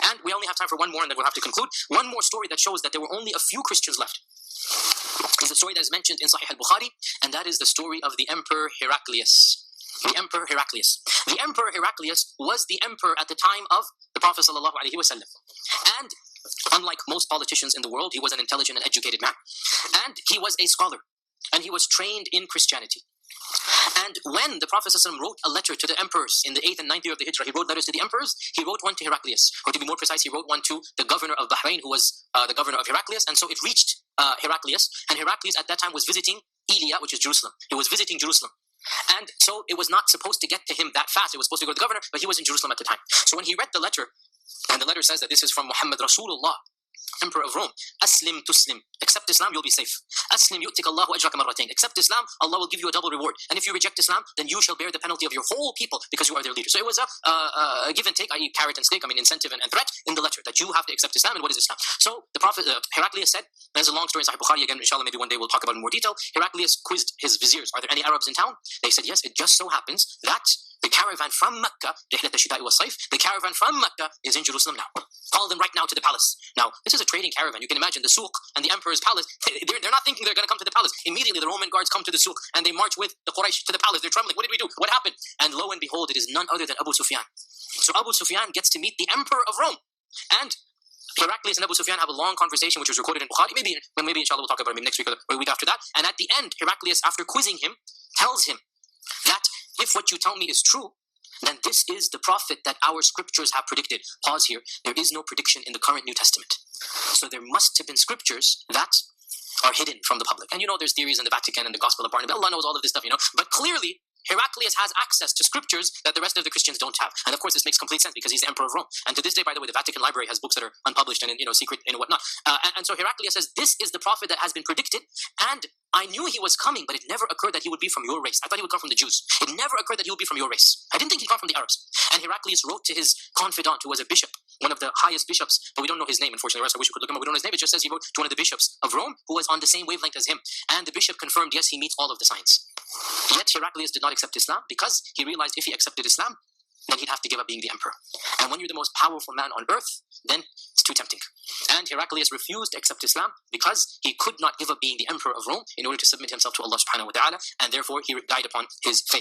And we only have time for one more, and then we'll have to conclude. One more story that shows that there were only a few Christians left is the story that is mentioned in Sahih al-Bukhari, and that is the story of the Emperor Heraclius. The Emperor Heraclius. The Emperor Heraclius was the emperor at the time of the Prophet ﷺ. And unlike most politicians in the world, he was an intelligent and educated man. And he was a scholar. And he was trained in Christianity. And when the Prophet ﷺ wrote a letter to the emperors in the 8th and 9th year of the Hijrah, he wrote letters to the emperors. He wrote one to Heraclius. Or to be more precise, he wrote one to the governor of Bahrain, who was the governor of Heraclius. And so it reached Heraclius. And Heraclius at that time was visiting Elia, which is Jerusalem. He was visiting Jerusalem. And so it was not supposed to get to him that fast. It was supposed to go to the governor, but he was in Jerusalem at the time. So when he read the letter, and the letter says that this is from Muhammad Rasulullah, Emperor of Rome, Aslim Tuslim. Accept Islam, you'll be safe. Aslim yu'tik Allahu ajraka marratain. Accept Islam, Allah will give you a double reward. And if you reject Islam, then you shall bear the penalty of your whole people because you are their leader. So it was a give and take, i.e. carrot and stick, incentive and threat in the letter that you have to accept Islam. And what is Islam? So the Prophet Heraclius said, there's a long story in Sahih Bukhari, again, inshallah, maybe one day we'll talk about it in more detail. Heraclius quizzed his viziers, are there any Arabs in town? They said, yes, it just so happens that the caravan from Mecca, the caravan from Mecca is in Jerusalem now. Call them right now to the palace. Now, this is a trading caravan. You can imagine the souk and the emperor's palace. They're not thinking they're going to come to the palace. Immediately, the Roman guards come to the souk and they march with the Quraysh to the palace. They're trembling. What did we do? What happened? And lo and behold, it is none other than Abu Sufyan. So Abu Sufyan gets to meet the emperor of Rome. And Heraclius and Abu Sufyan have a long conversation, which was recorded in Bukhari. Maybe inshallah, we'll talk about it next week or the week after that. And at the end, Heraclius, after quizzing him, tells him that if what you tell me is true, then this is the prophet that our scriptures have predicted. Pause here. There is no prediction in the current New Testament. So there must have been scriptures that are hidden from the public. And there's theories in the Vatican and the Gospel of Barnabas. Allah knows all of this stuff, But clearly, Heraclius has access to scriptures that the rest of the Christians don't have. And of course, this makes complete sense because he's the emperor of Rome. And to this day, by the way, the Vatican Library has books that are unpublished and secret and whatnot. And so Heraclius says, this is the prophet that has been predicted. And I knew he was coming, but it never occurred that he would be from your race. I thought he would come from the Jews. It never occurred that he would be from your race. I didn't think he'd come from the Arabs. And Heraclius wrote to his confidant, who was a bishop, one of the highest bishops, but we don't know his name, unfortunately. I wish we could look him up. We don't know his name. It just says he wrote to one of the bishops of Rome, who was on the same wavelength as him. And the bishop confirmed, yes, he meets all of the signs. Yet Heraclius did not accept Islam because he realized if he accepted Islam, then he'd have to give up being the emperor. And when you're the most powerful man on earth, then it's too tempting. And Heraclius refused to accept Islam because he could not give up being the emperor of Rome in order to submit himself to Allah subhanahu wa ta'ala, and therefore he died upon his faith.